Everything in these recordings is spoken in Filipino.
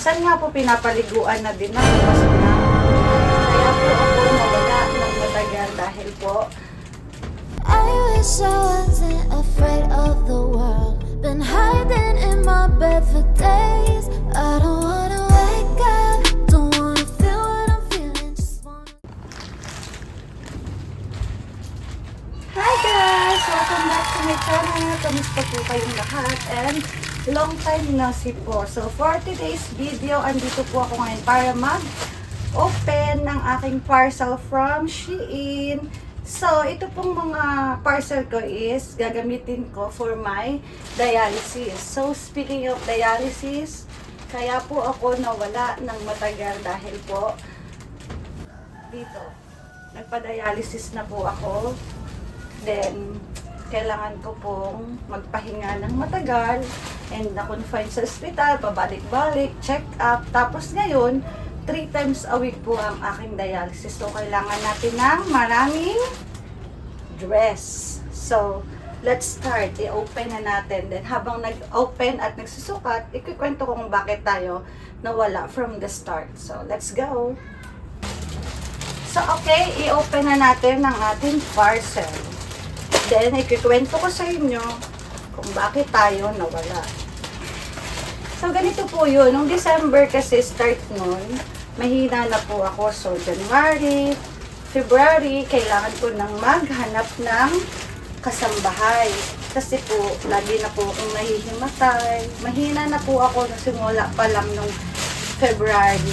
minsan nga po pinapaliguan na din ako kasi nga, kaya po ako nawala ng matagal dahil po I wish I wasn't afraid of the world. Been hiding in my bed for days. I don't wanna wake up. Don't wanna feel what I'm feeling. Just wanna. Hi guys! Welcome back to my channel. Kamusta po kayong lahat? And long time na si po. So for today's video, andito po ako ngayon para mag-open ng aking parcel from Shein. So ito pong mga parcel ko is gagamitin ko for my dialysis. So speaking of dialysis, kaya po ako nawala ng matagal dahil po dito nagpa-dialysis na po ako. Then, kailangan ko pong magpahinga ng matagal and na-confine sa ospital, pabalik-balik, check-up. Tapos ngayon, 3 times a week po ang aking dialysis. So, kailangan natin ng maraming dress. So, let's start. I-open na natin. Then, habang nag-open at nagsusukat, ikikwento ko kung bakit tayo nawala from the start. So, let's go! So, okay, i-open na natin ang ating parcel. Then, ikikwento ko sa inyo kung bakit tayo nawala. So, ganito po yun. Noong December kasi start nun, mahina na po ako. So, January, February, kailangan ko nang maghanap ng kasambahay. Kasi po, lagi na po akong nahihimatay. Mahina na po ako na simula pa lang nung February.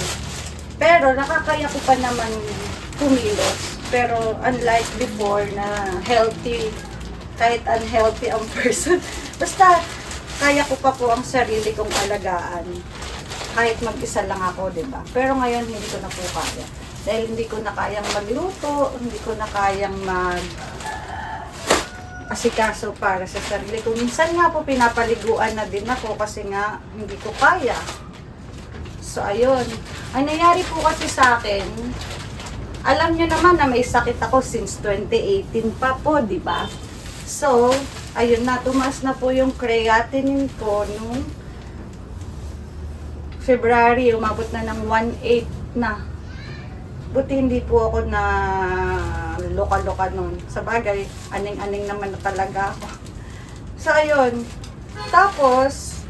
Pero, nakakaya ko pa naman kumilos. Pero unlike before na healthy, kahit unhealthy ang person, basta kaya ko pa po ang sarili kong alagaan. Kahit mag-isa lang ako, diba? Pero ngayon, hindi ko na po kaya. Dahil hindi ko na kayang magluto, hindi ko na kayang asikaso para sa sarili ko. Minsan nga po pinapaliguan na din ako kasi nga hindi ko kaya. So, ayun. Ang nangyari po kasi sa akin, alam nyo naman na may sakit ako since 2018 pa po, di ba? So, ayun na, tumaas na po yung creatinine ko nung February, umabot na ng 1.8 na. Buti hindi po ako na loka-loka nun. Sa bagay, aning-aning naman na talaga ako. So, ayun. Tapos,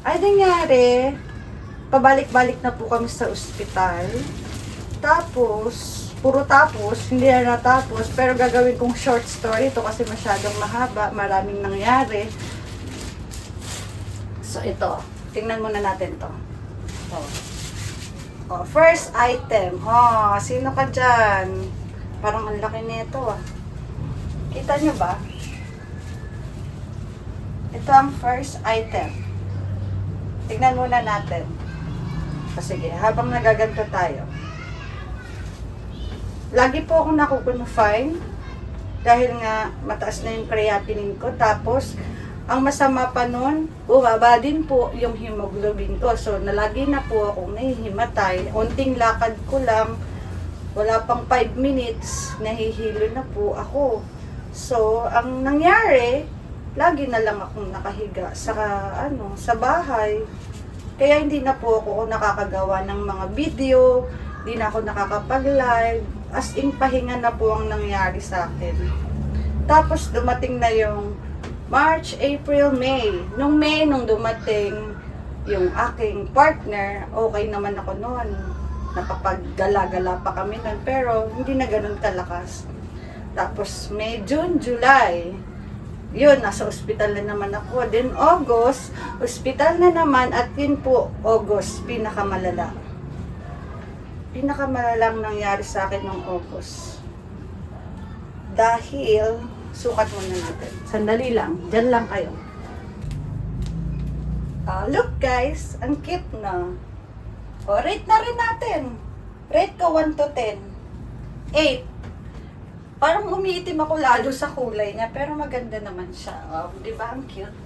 ay nangyari, pabalik-balik na po kami sa ospital. Tapos, puro tapos, hindi na natapos, pero gagawin kong short story ito kasi masyadong mahaba, maraming nangyari. So, ito. Tingnan muna natin to. Oh, first item. Oh, sino ka dyan? Parang ang laki nito ah. Kita nyo ba? Ito ang first item. Tingnan muna natin. O sige, habang nagaganto tayo. Lagi po ako nakukonfine dahil nga mataas na yung creatinine ko. Tapos, ang masama pa nun, bumaba din po yung hemoglobin ko. So, nalagi na po akong nahihimatay. Unting lakad ko lang, wala pang 5 minutes, nahihilo na po ako. So, ang nangyari, lagi na lang akong nakahiga sa bahay. Kaya hindi na po ako nakakagawa ng mga video, hindi na ako nakakapag-live. As in, pahinga na po ang nangyari sa akin. Tapos, dumating na yung March, April, May. Nung May, nung dumating yung aking partner, okay naman ako noon. Napapaggala-gala pa kami noon, pero hindi na ganun kalakas. Tapos, May, June, July. Yun, nasa ospital na naman ako. Then, August, ospital na naman. At yun po, August, pinakamalala. Pinakamalalang nangyari sa akin noong August. Dahil, sukat muna natin. Sandali lang. Diyan lang kayo. Look guys, ang cute na. Rate na rin natin. Rate ko 1 to 10. 8. Parang umiitim ako lalo sa kulay niya, pero maganda naman siya. Di ba? Ang cute.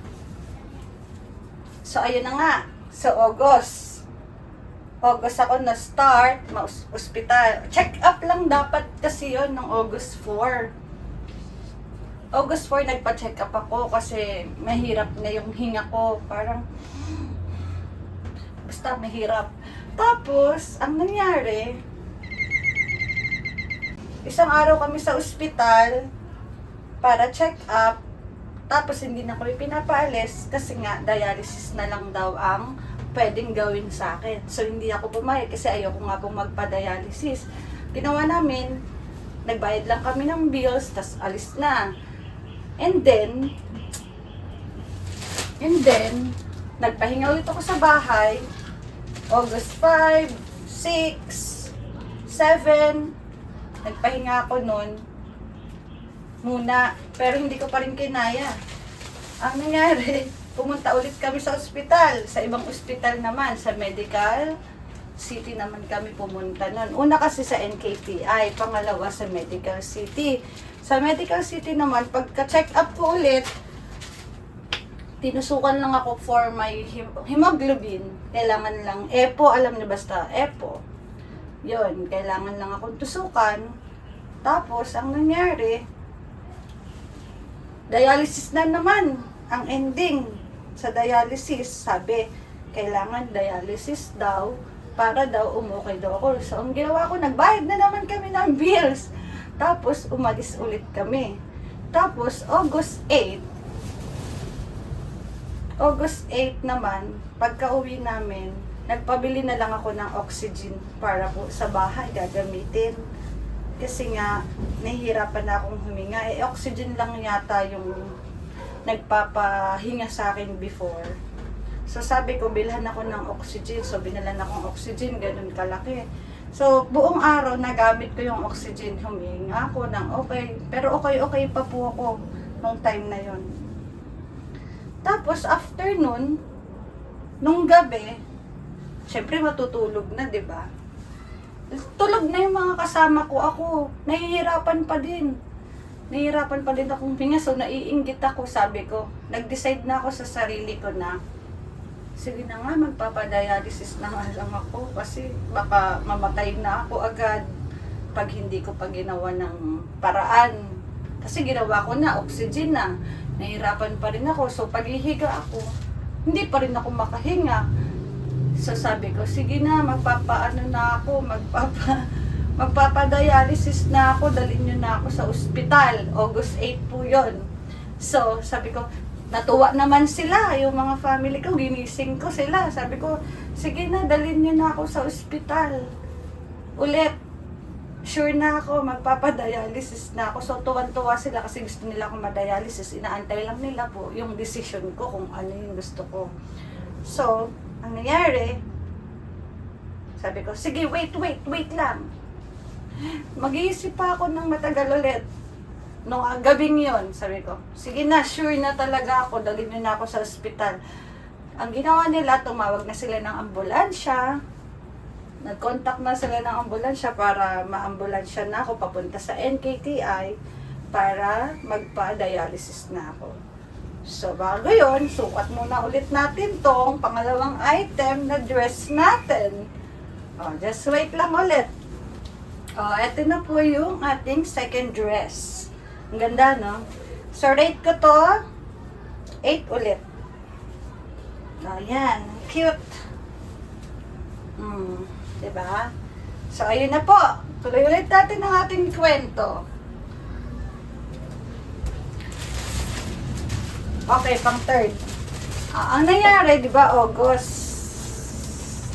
So, ayun na nga. So, August ako na-start, ospital. Check up lang dapat kasi yon ng August 4. August 4, nagpa-check up ako kasi mahirap na yung hinga ko. Parang Basta mahirap. Tapos, ang nangyari, isang araw kami sa ospital para check up. Tapos hindi na kami pinapaalis kasi nga dialysis na lang daw ang pwedeng gawin sa akin. So hindi ako pumayag kasi ayoko nga pong magpa-dialysis. Ginawa namin, nagbayad lang kami ng bills, tas alis na. And then, nagpahinga ulit ako sa bahay. August 5, 6, 7, nagpahinga ako nun muna, pero hindi ko pa rin kinaya. Ang nangyari, pumunta ulit kami sa ospital, sa ibang ospital naman, sa Medical City naman kami pumunta nun. Una kasi sa NKTI, pangalawa sa Medical City. Sa Medical City naman, pagka-check up ko ulit, tinusukan lang ako for my hemoglobin. Kailangan lang, EPO, alam niyo basta, EPO. Yun, kailangan lang akong tusukan. Tapos, ang nangyari, dialysis na naman ang ending sa dialysis. Sabi, kailangan dialysis daw para daw umukay daw ako. So, ang ginawa ko, nagbayad na naman kami ng bills. Tapos, umalis ulit kami. Tapos, August 8 naman, pagka-uwi namin, nagpabili na lang ako ng oxygen para po sa bahay gagamitin. Kasi nga, nahihirapan na akong huminga. Oxygen lang yata yung nagpapahinga sa akin before. So sabi ko, bilhan ako ng oxygen. So binalan akong oxygen, ganun kalaki. So buong araw, nagamit ko yung oxygen. Huminga ako ng okay. Pero okay pa po ako nung time na yon. Tapos after nun, nung gabi, syempre matutulog na, di ba? Tulog na yung mga kasama ko. Ako, nahihirapan pa din. Nahihirapan pa din akong hinga. So, naiinggit ako, sabi ko. Nag-decide na ako sa sarili ko na, sige na nga, magpapadialysis na nga lang ako. Kasi baka mamatay na ako agad pag hindi ko pa ginawa ng paraan. Kasi ginawa ko na, oxygen na. Nahihirapan pa rin ako. So, paghihiga ako, hindi pa rin ako makahinga. So sabi ko, sige na, magpapadialysis na ako, dalhin nyo na ako sa ospital. August 8 po yun. So, sabi ko, natuwa naman sila, yung mga family ko, ginising ko sila. Sabi ko, sige na, dalhin nyo na ako sa ospital. Ulit, sure na ako, magpapadialysis na ako. So, tuwan-tuwa sila kasi gusto nila akong madialysis. Inaantay lang nila po yung decision ko kung ano yung gusto ko. So, ang nangyari, sabi ko, sige, wait lang. Mag-iisip pa ako ng matagal ulit. Nung gabing yon, sabi ko, sige na, sure na talaga ako, dalhin nyo na ako sa ospital. Ang ginawa nila, tumawag na sila ng ambulansya. Nag-contact na sila ng ambulansya para ma-ambulansya na ako papunta sa NKTI para magpa-dialysis na ako. So, bago yun, sukat muna ulit natin tong pangalawang item na dress natin. Oh, just wait lang ulit. Oh, eto na po yung ating second dress. Ang ganda, no? So, rate ko to, 8 ulit. Oh, yan. Cute. Diba? So, ayun na po. Tuloy ulit natin ang ating kwento. Okay, pang third. Ang nangyari, di ba, August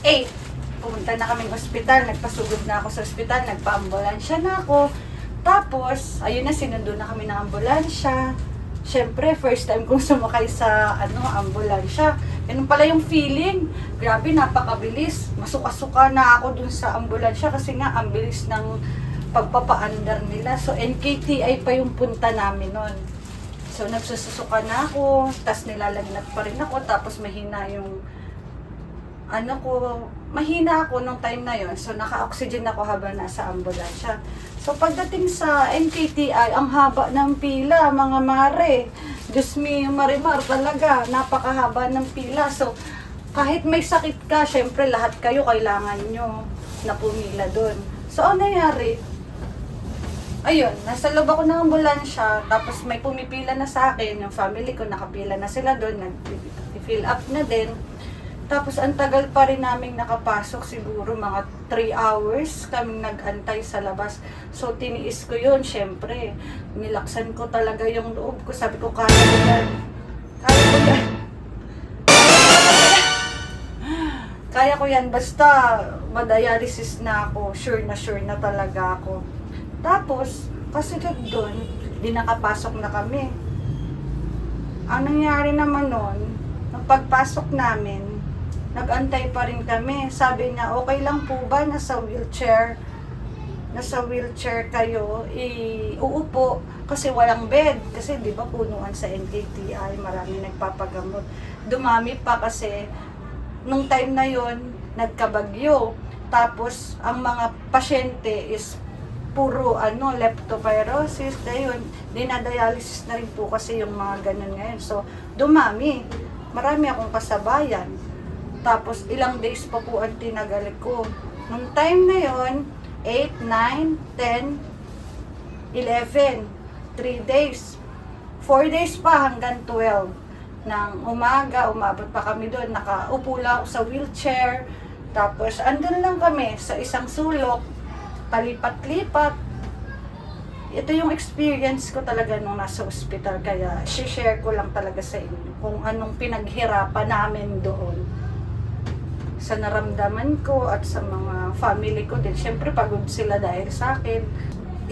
8, pumunta na kaming ospital, nagpasugod na ako sa ospital, nagpa-ambulansya na ako. Tapos, ayun na, sinundo na kami ng ambulansya. Siyempre, first time kong sumakay sa ambulansya. Ganun pala yung feeling. Grabe, napakabilis. Masuka-suka na ako dun sa ambulansya kasi nga, ang bilis ng pagpapaandar nila. So, NKTI pa yung punta namin nun. So, nagsusuka na ako, tas nilalagnat pa rin ako, tapos mahina yung, mahina ako nung time na yon. So, naka-oxygen ako habang nasa ambulansya. So, pagdating sa NKTI, ang haba ng pila, mga mare. Diyos me, marimar talaga, napakahaba ng pila. So, kahit may sakit ka, syempre lahat kayo kailangan nyo na pumila doon. So, ano nangyari? Ayun, nasa loob ako ng ambulansya, tapos may pumipila na sa akin, yung family ko, nakapila na sila doon, nag-fill up na din. Tapos ang tagal pa rin naming nakapasok, siguro mga 3 hours kaming nag-antay sa labas. So tiniis ko yun, syempre. Nilaksan ko talaga yung loob ko. Sabi ko, kaya ko yan. Kaya ko yan. Kaya ko yan. Basta madialysis na ako. Sure na talaga ako. Tapos, kasi doon, di nakapasok na kami. Ang nangyari naman nun, nung pagpasok namin, nag-antay pa rin kami. Sabi niya, okay lang po ba nasa wheelchair kayo, uupo kasi walang bed. Kasi di ba punuan sa NKTI, marami nagpapagamot. Dumami pa kasi nung time na yon nagkabagyo. Tapos ang mga pasyente is puro leptospirosis, ayun, dinadialysis na rin po kasi yung mga ganun ngayon. So, dumami. Marami akong kasabayan. Tapos, ilang days pa po ang tinagal ko. Nung time na yon 8, 9, 10, 11, 3 days. 4 days pa hanggang 12. Nang umaga, umabot pa kami doon. Nakaupo lang ako sa wheelchair. Tapos, andun lang kami sa isang sulok. Palipat-lipat. Ito yung experience ko talaga nung nasa ospital. Kaya, share ko lang talaga sa inyo kung anong pinaghirapan namin doon. Sa naramdaman ko at sa mga family ko din. Siyempre, pagod sila dahil sa akin.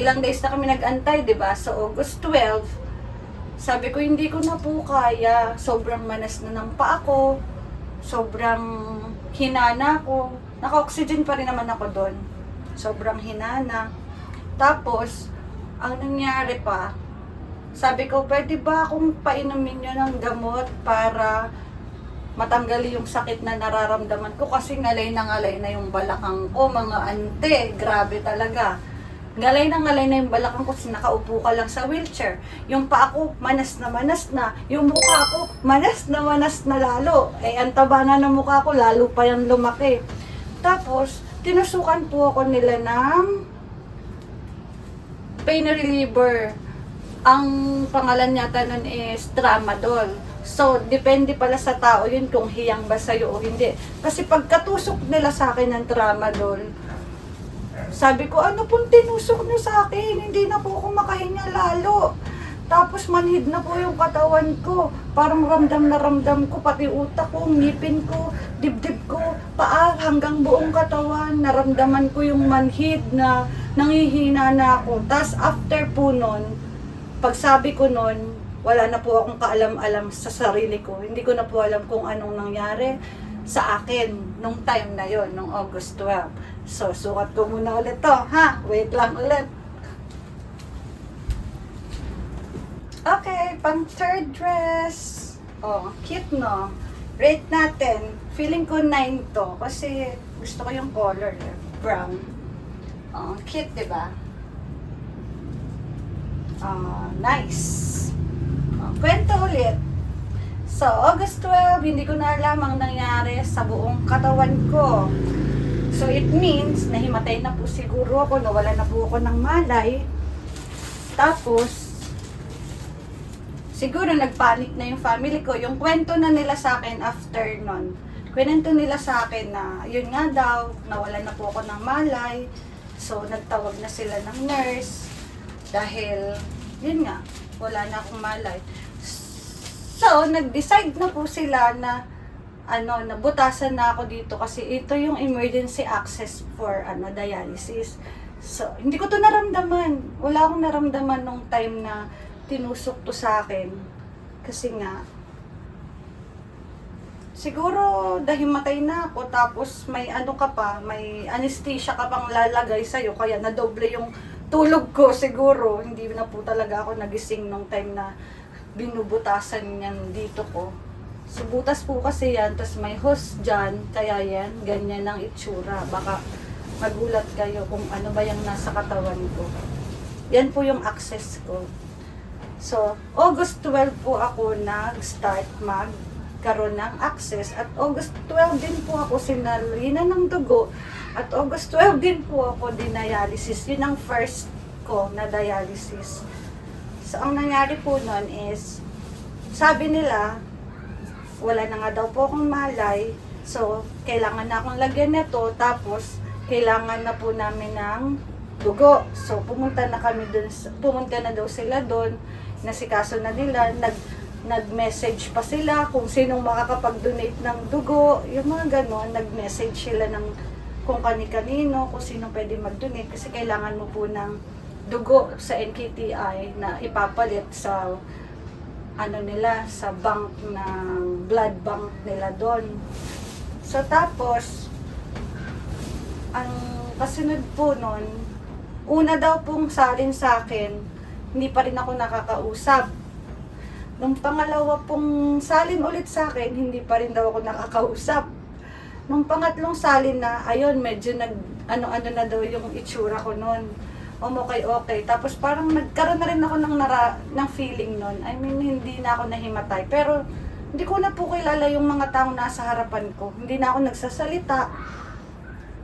Ilang days na kami nag-antay, diba? Sa August 12, sabi ko, hindi ko na po kaya. Sobrang manas na ng paa ko. Sobrang hinana ko. Naka-oxygen pa rin naman ako doon. Sobrang hinana. Tapos, ang nangyari pa, sabi ko, pwede ba akong painumin nyo ng gamot para matanggal yung sakit na nararamdaman ko? Kasi ngalay na yung balakang ko, mga ante. Grabe talaga. Ngalay na yung balakang ko, nakaupo ka lang sa wheelchair. Yung paa ko, manas na. Yung mukha ko, manas na lalo. Ang taba na ng mukha ko, lalo pa yung lumaki. Tapos, tinusukan po ako nila ng pain reliever. Ang pangalan yata nun is Tramadol. So, depende pala sa tao yun kung hiyang ba sa'yo o hindi. Kasi pagkatusok nila sa akin ng Tramadol, sabi ko, ano pong tinusok nyo sa akin? Hindi na po ako makahinga lalo. Tapos manhid na po yung katawan ko. Parang ramdam na ramdam ko, pati utak ko, ngipin ko, dibdib ko, paa, hanggang buong katawan. Naramdaman ko yung manhid na nangihina na ako. Tapos after po nun, pagsabi ko nun, wala na po akong kaalam-alam sa sarili ko. Hindi ko na po alam kung anong nangyari sa akin nung time na yon, nung August 12. So, sukat ko muna ulit to, ha? Wait lang ulit. Okay, pang third dress. Oh, cute no? Rate natin. Feeling ko 9 to. Kasi gusto ko yung color. Brown. Oh, cute, diba? Nice. Oh, kwento ulit. So, August 12, hindi ko na alam ang nangyari sa buong katawan ko. So, it means, nahimatay na po siguro ako, nawala na po ako ng malay. Tapos, siguro nagpanik na yung family ko. Yung kwento na nila sa akin after nun, kwento nila sa akin na, yun nga daw, nawala na po ako ng malay. So, nagtawag na sila ng nurse. Dahil, yun nga, wala na akong malay. So, nag-decide na po sila na nabutasan na ako dito kasi ito yung emergency access for dialysis. So, hindi ko to naramdaman. Wala akong naramdaman nung time na tinusok to sa akin. Kasi nga, siguro dahil matay na ako tapos may may anesthesia ka pang lalagay sa'yo kaya nadoble yung tulog ko siguro. Hindi na po talaga ako nagising nung time na binubutasan yan dito ko. So, butas po kasi yan, tapos may hose dyan, kaya yan, ganyan ang itsura. Baka magulat kayo kung ano ba yung nasa katawan ko. Yan po yung access ko. So, August 12 po ako nag-start magkaroon ng access. At August 12 din po ako sinalina ng dugo. At August 12 din po ako dinialysis. Yun ang first ko na dialysis. So, ang nangyari po nun is, sabi nila, wala na nga daw po akong malay. So, kailangan na akong lagyan nito, tapos kailangan na po namin ng dugo. So, pumunta na daw sila doon, nasikaso na nila, nag-message pa sila kung sinong makakapag-donate ng dugo, yung mga ganon, nag-message sila ng kung kani-kanino, kung sino pwede mag-donate, kasi kailangan mo po ng dugo sa NKTI na ipapalit sa nila, sa bank ng blood bank nila doon. So, tapos, ang kasunod po nun, una daw pong salin sa akin, hindi pa rin ako nakakausap. Nung pangalawa pong salin ulit sa akin, hindi pa rin daw ako nakakausap. Nung pangatlong salin na, ayun, medyo ano-ano na daw yung itsura ko nun. Okay. Tapos parang nagkaroon na rin ako ng feeling nun. I mean, hindi na ako nahimatay. Pero, hindi ko na po kilala yung mga taong nasa harapan ko. Hindi na ako nagsasalita.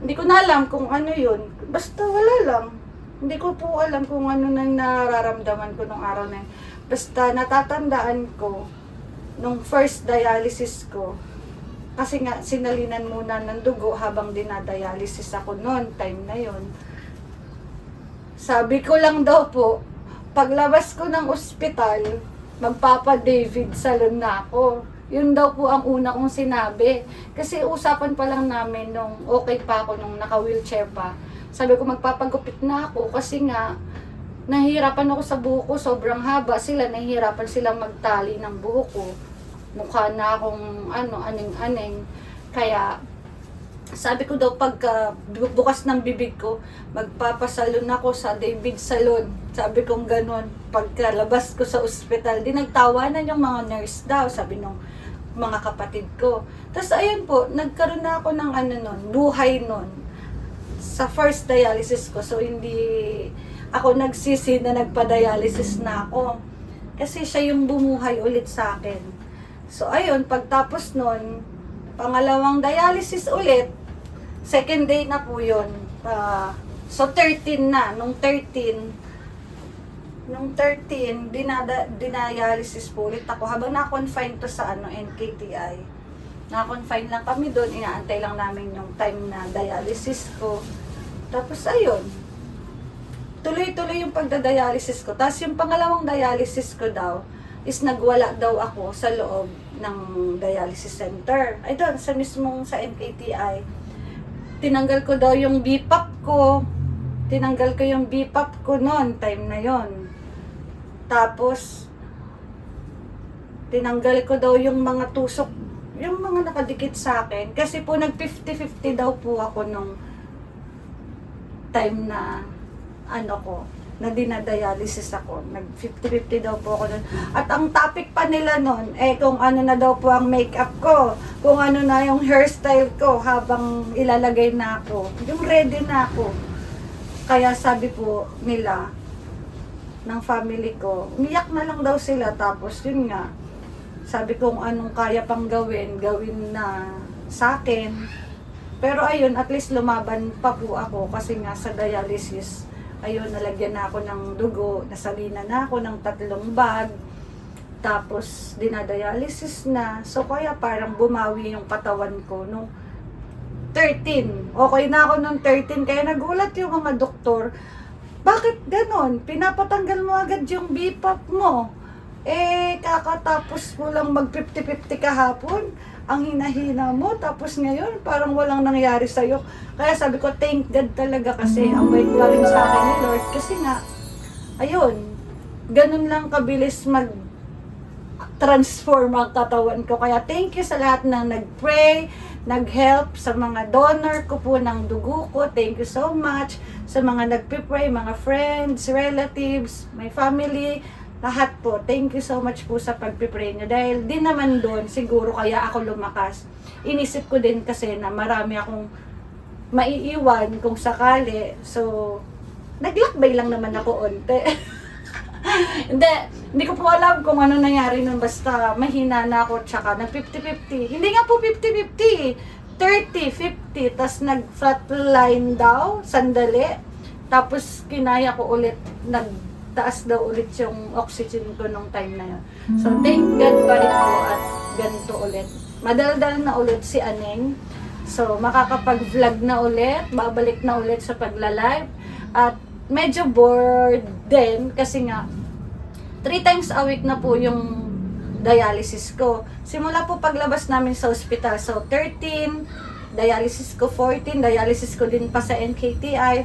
Hindi ko na alam kung ano yun. Basta wala lang. Hindi ko po alam kung ano nang nararamdaman ko nung araw na yun. Basta natatandaan ko, nung first dialysis ko, kasi nga sinalinan muna ng dugo habang dinadialysis ako noon, time na yon. Sabi ko lang daw po, paglabas ko ng ospital, magpapa-David salon na ako. Yun daw po ang una kong sinabi. Kasi usapan pa lang namin nung okay pa ako, nung naka-wheelchair pa. Sabi ko magpapagupit na ako kasi nga, nahihirapan ako sa buhok ko, sobrang haba sila, nahihirapan silang magtali ng buhok ko. Mukha na akong aning-aning. Kaya, sabi ko daw pagka bukas ng bibig ko, magpapasalon ako sa David Salon. Sabi kong ganun. Pagkalabas ko sa ospital, di nagtawanan yung mga nurse daw, sabi nung mga kapatid ko. Tapos ayun po, nagkaroon na ako ng buhay nun. Sa first dialysis ko, so hindi ako nagsisi na nagpa-dialysis na ako. Kasi siya yung bumuhay ulit sa akin. So, ayun, pagtapos nun, pangalawang dialysis ulit, second day na po yun. So, 13 na. Nung 13, dinialysis po ulit ako. Habang na-confine to sa NKTI. Na-confine lang kami doon. Inaantay lang namin yung time na dialysis ko. Tapos, ayun. Tuloy-tuloy yung pagdadialysis ko. Tapos yung pangalawang dialysis ko daw is nagwala daw ako sa loob ng dialysis center. Ay doon, sa mismong sa NKTI. Tinanggal ko daw yung BPAP ko. Tinanggal ko yung BPAP ko noon, time na yon. Tapos, tinanggal ko daw yung mga tusok, yung mga nakadikit sa akin. Kasi po nag 50-50 daw po ako nung time na na dinadialysis ako. Nag 50-50 daw po ako nun. At ang topic pa nila nun, kung ano na daw po ang makeup ko, kung ano na yung hairstyle ko habang ilalagay na ako. Yung ready na ako. Kaya sabi po nila, ng family ko, umiyak na lang daw sila. Tapos yun nga, sabi ko kung anong kaya pang gawin na sa akin. Pero ayun, at least lumaban pa po ako kasi nga sa dialysis, ayun, nalagyan na ako ng dugo, nasalina na ako ng 3 bag, tapos dinadialysis na. So kaya parang bumawi yung katawan ko nung 13. Okay na ako nung 13, kaya nagulat yung mga doktor. Bakit ganon? Pinapatanggal mo agad yung BPAP mo. Kakatapos mo lang mag 50-50 kahapon. Ang hina-hina mo, tapos ngayon parang walang nangyari sa'yo. Kaya sabi ko, thank God talaga kasi ang bait pa rin sa akin ni Lord. Kasi nga, ayun, ganun lang kabilis mag-transform ang katawan ko. Kaya thank you sa lahat na nag-pray, nag-help, sa mga donor ko po ng dugo ko. Thank you so much. Sa mga nagpipray, mga friends, relatives, my family, lahat po, thank you so much po sa pagpipray nyo. Dahil din naman doon, siguro kaya ako lumakas. Inisip ko din kasi na marami akong maiiwan kung sakali. So, naglakbay lang naman ako onte. Hindi ko po alam kung ano nangyari nun. Basta mahina na ako, tsaka nag 50-50. Hindi nga po 50-50. 30-50. Tapos nag-flatline daw, sandali. Tapos kinaya ko ulit, taas daw ulit yung oxygen ko nung time na yun. So, thank God pa rin po at ganito ulit. madaldal na ulit si Aneng. So, makakapag-vlog na ulit, babalik na ulit sa pagla-live. At medyo bored din kasi nga 3 times a week na po yung dialysis ko. Simula po paglabas namin sa ospital. So, 13, dialysis ko 14, dialysis ko din pa sa NKTI.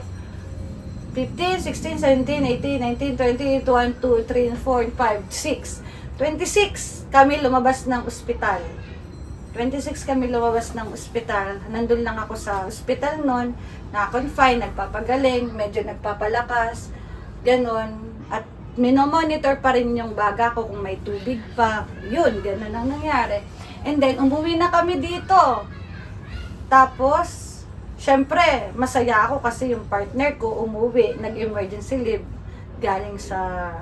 15, 16, 17, 18, 19, 20, 1, 2, 3, 4, 5, 6. 26 kami lumabas ng ospital. 26 kami lumabas ng ospital. Nandun lang ako sa ospital noon, na-confine, nagpapagaling, medyo nagpapalakas, ganon. At minomonitor pa rin yung baga ko kung may tubig pa. Yun, ganon ang nangyari. And then, umuwi na kami dito. Tapos, syempre, masaya ako kasi yung partner ko umuwi, nag-emergency leave galing sa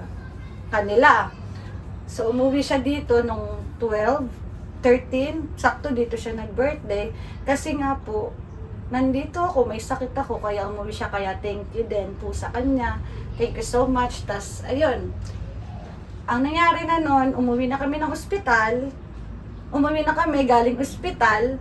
kanila. So, umuwi siya dito nung 12, 13, sakto dito siya nag-birthday. Kasi nga po, nandito ako, may sakit ako, kaya umuwi siya. Kaya thank you din po sa kanya. Thank you so much. Tas, ayun. Ang nangyari na nun, umuwi na kami ng ospital. Umuwi na kami galing ospital.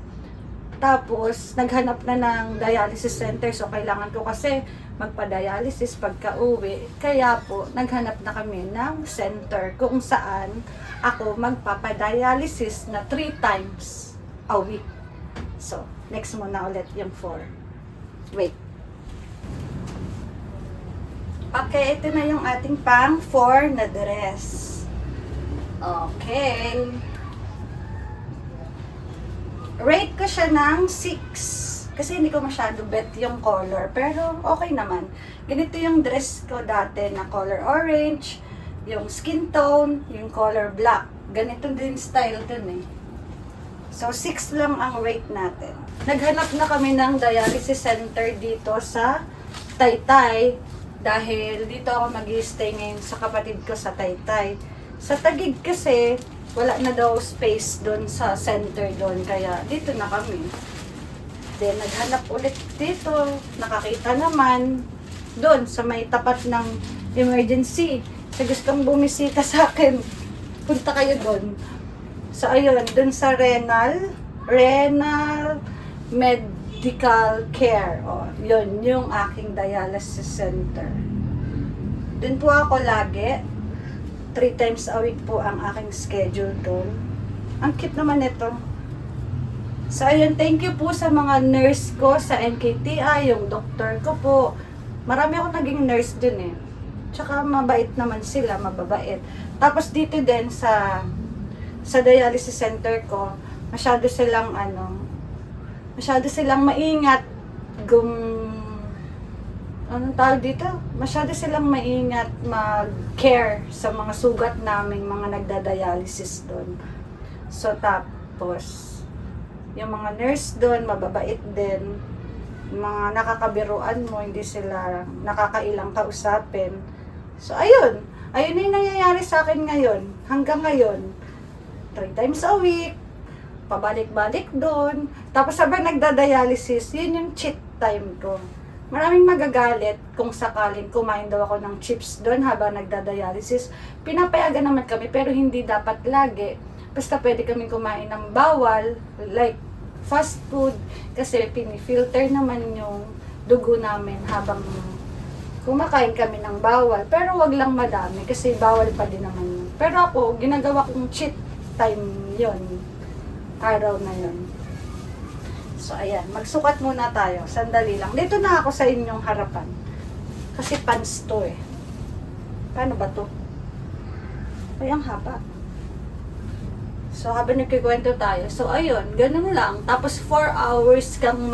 Tapos, naghanap na ng dialysis center. So, kailangan ko kasi magpa-dialysis pagka uwi. Kaya po, naghanap na kami ng center kung saan ako magpapa-dialysis na 3 times a week. So, next muna ulit yung 4. Wait. Okay, ito na yung ating pang 4 na dress. Okay. Rate ko siya ng 6. Kasi hindi ko masyado bet yung color. Pero okay naman. Ganito yung dress ko dati na color orange, yung skin tone, yung color black. Ganito din style dun eh. So 6 lang ang rate natin. Naghanap na kami ng dialysis center dito sa Taytay. Dahil dito ako mag-i-stay ngayon sa kapatid ko sa Taytay. Sa Taguig kasi, wala na daw space doon sa center doon, kaya dito na kami. Then, naghanap ulit dito, nakakita naman doon sa may tapat ng emergency. Sa gustong bumisita sa akin, punta kayo doon. So, ayun, doon sa Renal Medical Care. O, yun, yung aking dialysis center. Doon po ako lagi. 3 times a week po ang aking schedule doon. Ang cute naman ito. So, ayun, thank you po sa mga nurse ko sa NKTI, yung doktor ko po. Marami akong naging nurse dun eh. Tsaka mabait naman sila, mababait. Tapos dito din sa dialysis center ko, masyado silang maingat anong tawag dito? Masyado silang maingat mag-care sa mga sugat naming mga nagda-dialysis doon. So, tapos, yung mga nurse doon, mababait din. Mga nakakabiruan mo, hindi sila nakakailang kausapin. So, ayun. Ayun na yung nangyayari sa akin ngayon. Hanggang ngayon. 3 times a week. Pabalik-balik doon. Tapos, sabay nagda-dialysis, yun yung cheat time ko. Maraming magagalit kung sakaling kumain daw ako ng chips doon habang nagda-dialysis. Pinapayagan naman kami pero hindi dapat lagi. Basta pwede kaming kumain ng bawal, like fast food, kasi pinifilter naman yung dugo namin habang kumakain kami ng bawal. Pero wag lang madami kasi bawal pa din naman yun. Pero ako, ginagawa kong cheat time yon, araw na yon. So, ayan. Magsukat muna tayo. Sandali lang. Dito na ako sa inyong harapan. Kasi pants to eh. Paano ba to? Ay, ang haba. So, habang nagkikwento tayo. So, ayun. Ganun lang. Tapos, 4 hours kang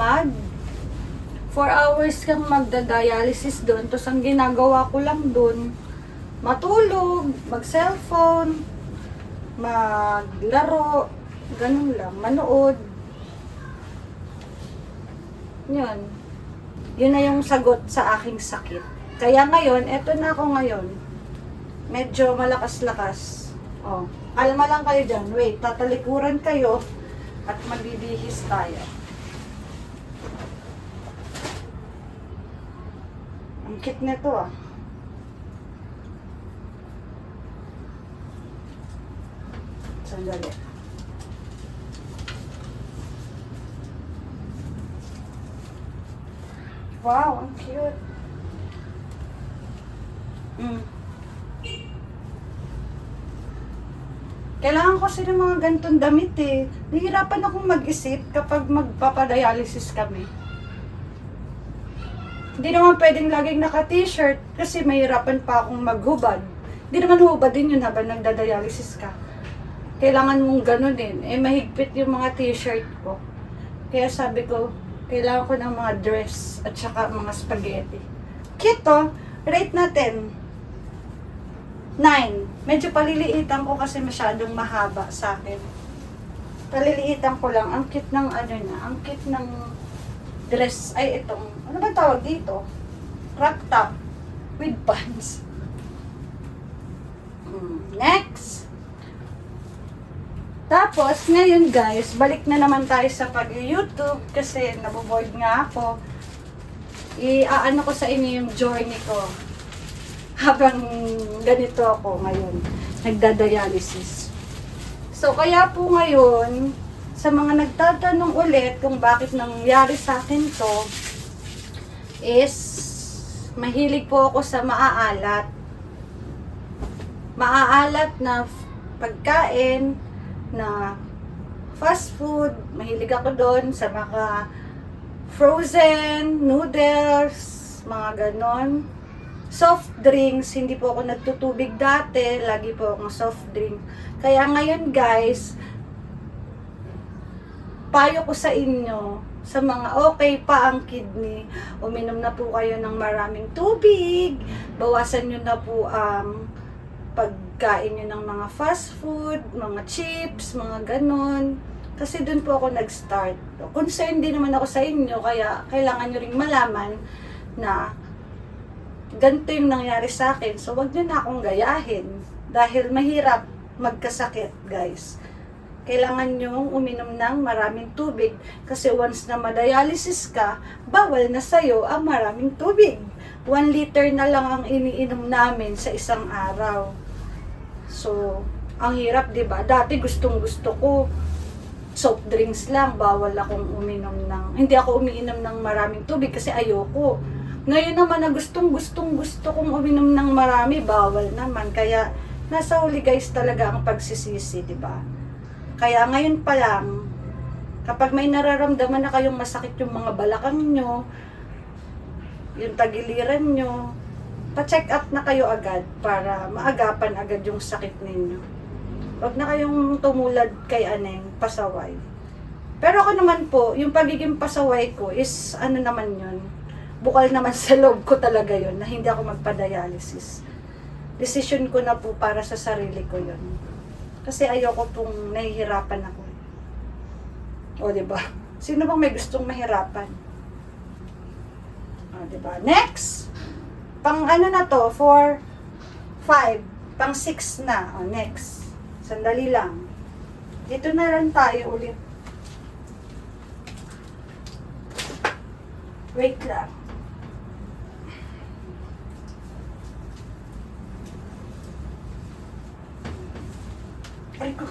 magda-dialysis doon. Tapos, ang ginagawa ko lang doon, matulog, mag-cellphone, maglaro, ganun lang. Manood. Yun. Yun na yung sagot sa aking sakit. Kaya ngayon, eto na ako ngayon. Medyo malakas-lakas. Oh, kalma lang kayo dyan. Wait, tatalikuran kayo at magbibihis tayo. Ang cute nito ah. Sandali. Wow, ang cute. Kailangan ko kasi ng mga ganitong damit eh. Nahihirapan akong mag-isip kapag magpapadialysis kami. Hindi naman pwedeng laging naka-t-shirt kasi mahirapan pa akong maghubad. Hindi naman hubad din yun habang nagda-dialysis ka. Kailangan mong ganun din. Eh, mahigpit yung mga t-shirt ko. Kaya sabi ko, kailangan ko ng mga dress at saka mga spaghetti. Cute to. Rate natin 9. Medyo paliliitan ko kasi masyadong mahaba sa akin. Paliliitan ko lang. Ang cute ng ano na. Ang cute ng dress. Ay, itong, ano ba tawag dito? Crop top with pants. Next. Tapos, ngayon guys, balik na naman tayo sa pag-YouTube kasi naboboard nga ako. I-aano ko sa inyo yung journey ko habang ganito ako ngayon, nagda-dialysis. So, kaya po ngayon, sa mga nagtatanong ulit kung bakit nangyari sa akin to, is mahilig po ako sa maaalat. Maaalat na pagkain, na fast food, mahilig ako doon sa mga frozen, noodles, mga ganon. Soft drinks, hindi po ako nagtutubig dati, lagi po akong soft drink. Kaya ngayon guys, payo ko sa inyo, sa mga okay pa ang kidney, uminom na po kayo ng maraming tubig, bawasan nyo na po ang pagkain nyo ng mga fast food, mga chips, mga ganon. Kasi dun po ako nag-start. Concerned din naman ako sa inyo, kaya kailangan nyo ring malaman na ganito yung nangyari sa akin. So, wag nyo na akong gayahin. Dahil mahirap magkasakit, guys. Kailangan nyo uminom ng maraming tubig. Kasi once na madialysis ka, bawal na sa'yo ang maraming tubig. 1 liter na lang ang iniinom namin sa isang araw. So, ang hirap, 'di ba? Dati gustong-gusto ko soft drinks lang, bawal akong uminom ng, hindi ako umiinom ng maraming tubig kasi ayoko. Ngayon naman na gusto kong uminom ng marami, bawal naman. Kaya nasa huli guys talaga ang pagsisisi, 'di ba? Kaya ngayon pa lang, kapag may nararamdaman na kayong masakit yung mga balakang nyo, yung tagiliran nyo, pa-check up na kayo agad para maagapan agad yung sakit ninyo. Huwag na kayong tumulad kay Aneng, pasaway. Pero ako naman po, yung pagiging pasaway ko is, ano naman yun, bukal naman sa loob ko talaga yun, na hindi ako magpa-dialysis. Decision ko na po para sa sarili ko yun. Kasi ayoko pong nahihirapan ako. O, diba? Sino bang may gustong mahirapan? O, diba? Next! Pang ano na to? 4, 5. Pang 6 na. O, next. Sandali lang. Dito na lang tayo ulit. Wait lang. Ay ko.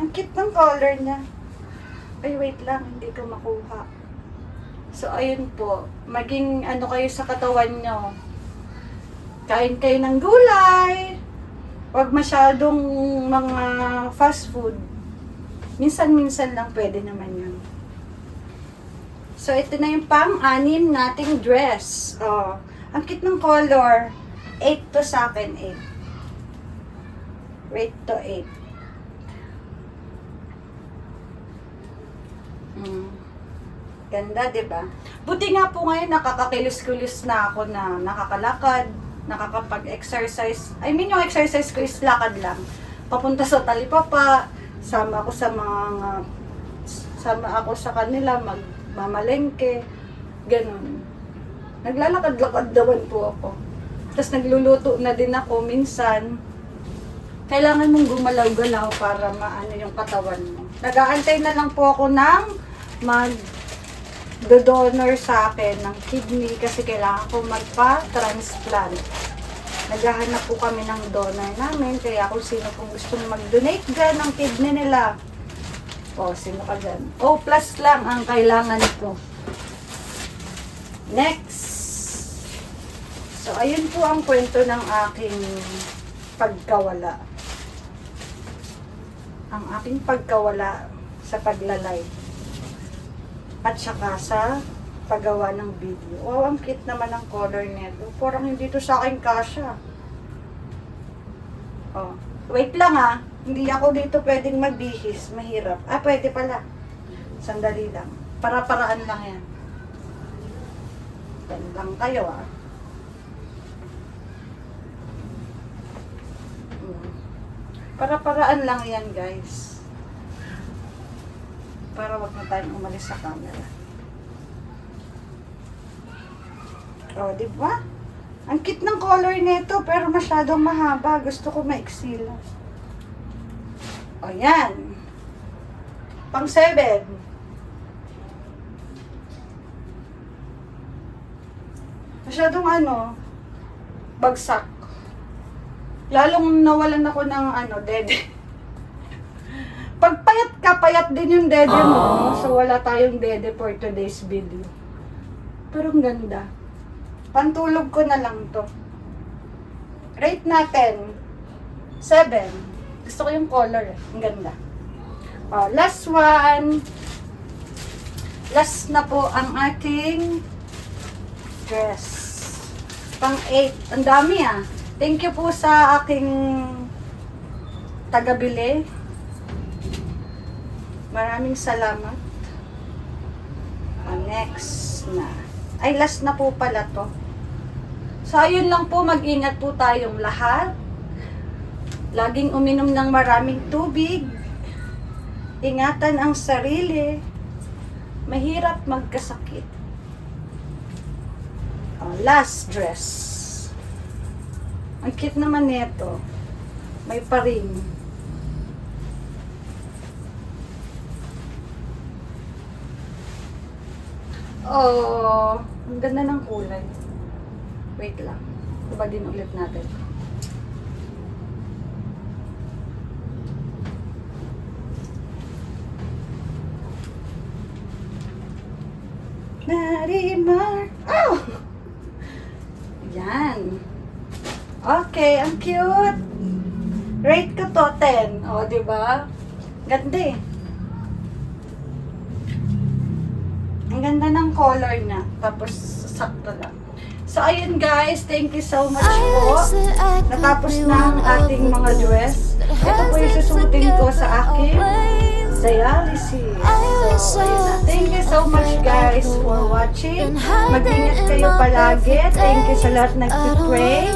Ang cute ng color niya. Ay, wait lang. Hindi ko makuha. So, ayun po. Maging ano kayo sa katawan nyo. Kain kayo ng gulay. Huwag masyadong mga fast food. Minsan-minsan lang pwede naman yun. So, ito na yung pang-anim nating dress. Oh, ang cute ng color. 8 to sa akin, 8. Rate to 8. Ganda, diba? Buti nga po ngayon nakakakilos-kilos na ako na nakakalakad, nakakapag-exercise. I mean, yung exercise ko is lakad lang. Papunta sa Talipapa, sama ako sa kanila, magmamalengke, ganun. Naglalakad-lakad naman po ako. Tapos nagluluto na din ako minsan. Kailangan mong gumalaw-galaw para maano yung katawan mo. Nag-aantay na lang po ako ng mag-donor sa akin ng kidney kasi kailangan ko magpa-transplant. Naghahanap po kami ng donor namin, kaya kung sino pong gustong mag-donate dyan ng kidney nila, O, sino ka dyan? O, plus lang ang kailangan ko. Next. So, ayun po ang kwento ng aking pagkawala. Ang aking pagkawala sa paglalay. At saka sa paggawa ng video. Wow, ang cute naman ang color nito. Parang hindi to sa akin kasha. Oh, wait lang ha. Hindi ako dito pwedeng magbihis. Mahirap. Ah, pwede pala. Sandali lang. Para-paraan lang yan. Yan lang kayo ah. Para-paraan lang yan guys. Para wag na tayong umalis sa camera. O, di ba? Ang cute ng color nito, pero masyadong mahaba. Gusto ko maiksi lang. O, yan. Pang 7. Masyadong bagsak. Lalong nawalan ako ng dede. Pag payat ka, payat din yung dede mo. So, wala tayong dede for today's video. Pero ang ganda. Pantulog ko na lang to. Rate natin 7. Gusto ko yung color. Ang ganda. Last one. Last na po ang ating dress. Pang 8. Ang dami ah. Thank you po sa aking taga-bili. Maraming salamat. Next na. Ay, last na po pala to. So, ayun lang po. Mag-ingat po tayong lahat. Laging uminom ng maraming tubig. Ingatan ang sarili. Mahirap magkasakit. Last dress. Ang cute naman nito. May pa-ring. Oh, ang ganda ng kulay. Wait lang. Ibagin ulit natin. Narimar. Oh! Yan. Okay, ang cute. Rate ko to 10. O, diba? Ganda eh. Ang ganda ng color na. Tapos, sakto lang. So, ayun guys. Thank you so much po. Natapos na ang ating mga dress. Ito po yung susutin ko sa aking dialysis. So, ayun na. Thank you so much guys for watching. Mag-ingat kayo palagi. Thank you sa lahat nag-pray.